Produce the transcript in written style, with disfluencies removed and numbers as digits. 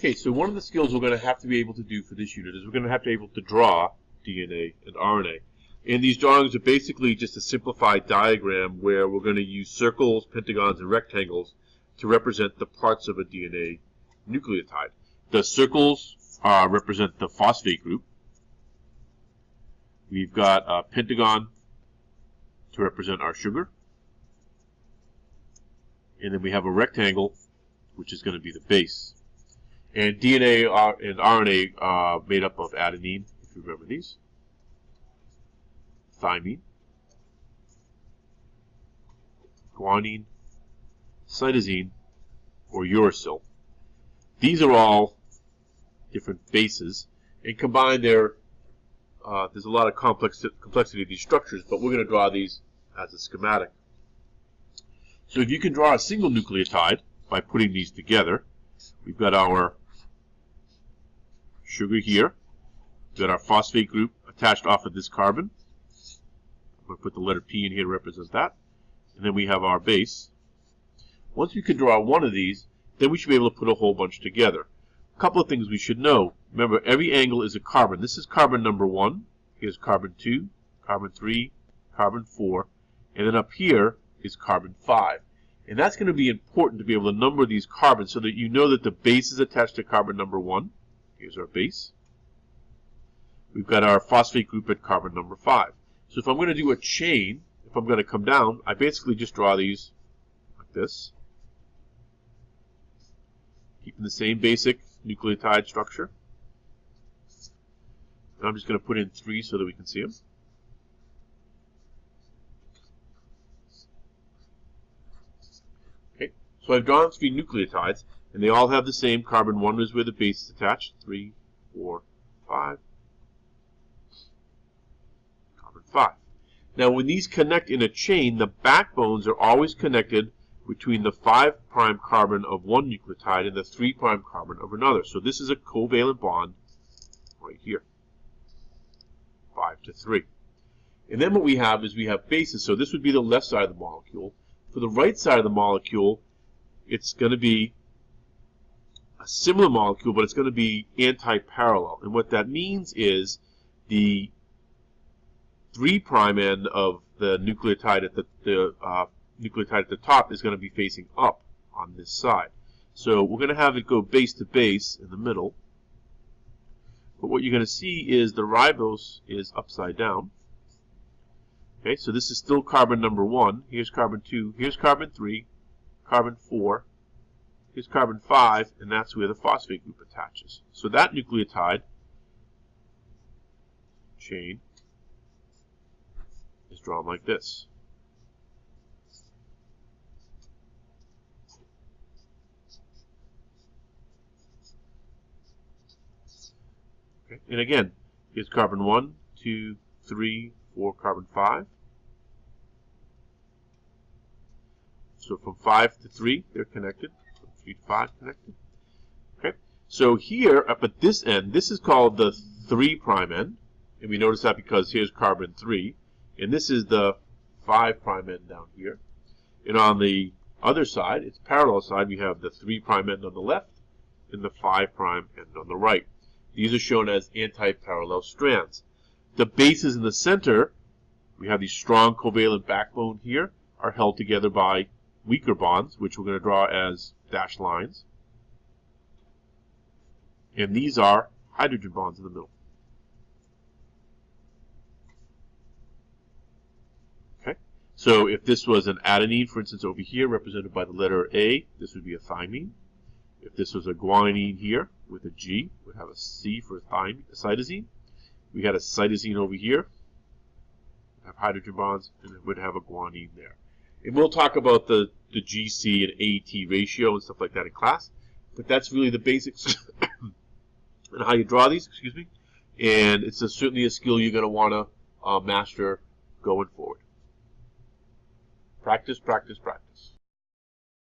Okay, so one of the skills we're going to have to be able to do for this unit is we're going to have to be able to draw DNA and RNA. And these drawings are basically just a simplified diagram where we're going to use circles, pentagons, and rectangles to represent the parts of a DNA nucleotide. The circles represent the phosphate group. We've got a pentagon to represent our sugar. And then we have a rectangle, which is going to be the base. And DNA and RNA are made up of adenine, if you remember these, thymine, guanine, cytosine, or uracil. These are all different bases, and combined there's a lot of complexity of these structures, but we're going to draw these as a schematic. So if you can draw a single nucleotide by putting these together, we've got our sugar here, we've got our phosphate group attached off of this carbon. I'm going to put the letter P in here to represent that. And then we have our base. Once we can draw one of these, then we should be able to put a whole bunch together. A couple of things we should know. Remember, every angle is a carbon. This is carbon number 1. Here's carbon 2, carbon 3, carbon 4. And then up here is carbon 5. And that's going to be important to be able to number these carbons so that you know that the base is attached to carbon number 1. Here's our base. We've got our phosphate group at carbon number 5. So if I'm going to do a chain, if I'm going to come down, I basically just draw these like this, keeping the same basic nucleotide structure. And I'm just going to put in 3 so that we can see them. Okay, so I've drawn 3 nucleotides, and they all have the same carbon. 1 is where the base is attached, 3, 4, 5. Carbon 5. Now when these connect in a chain, the backbones are always connected between the 5' carbon of one nucleotide and the 3' carbon of another. So this is a covalent bond right here, 5 to 3. And then what we have is we have bases. So this would be the left side of the molecule. For the right side of the molecule, it's going to be a similar molecule, but it's going to be anti-parallel. And what that means is the 3' end of the nucleotide at the nucleotide at the top is going to be facing up on this side. So we're going to have it go base to base in the middle. But what you're going to see is the ribose is upside down. Okay, so this is still carbon number 1. Here's carbon 2. Here's carbon 3. Carbon 4. Here's carbon 5, and that's where the phosphate group attaches. So that nucleotide chain is drawn like this. Okay. And again, here's carbon 1, 2, 3, 4, carbon 5. So from 5 to 3, they're connected. From 3 to 5, connected. Okay. So here, up at this end, this is called the 3' end. And we notice that because here's carbon 3. And this is the 5' end down here. And on the other side, its parallel side, we have the 3' end on the left and the 5' end on the right. These are shown as anti-parallel strands. The bases in the center, we have these strong covalent backbone here, are held together by weaker bonds, which we're going to draw as dashed lines. And these are hydrogen bonds in the middle. Okay, so if this was an adenine, for instance, over here, represented by the letter A, this would be a thymine. If this was a guanine here with a G, we'd have a C for cytosine. We had a cytosine over here, have hydrogen bonds, and it would have a guanine there. And we'll talk about the GC and AT ratio and stuff like that in class, but that's really the basics and how you draw these, excuse me, and it's certainly a skill you're going to want to master going forward. Practice, practice, practice.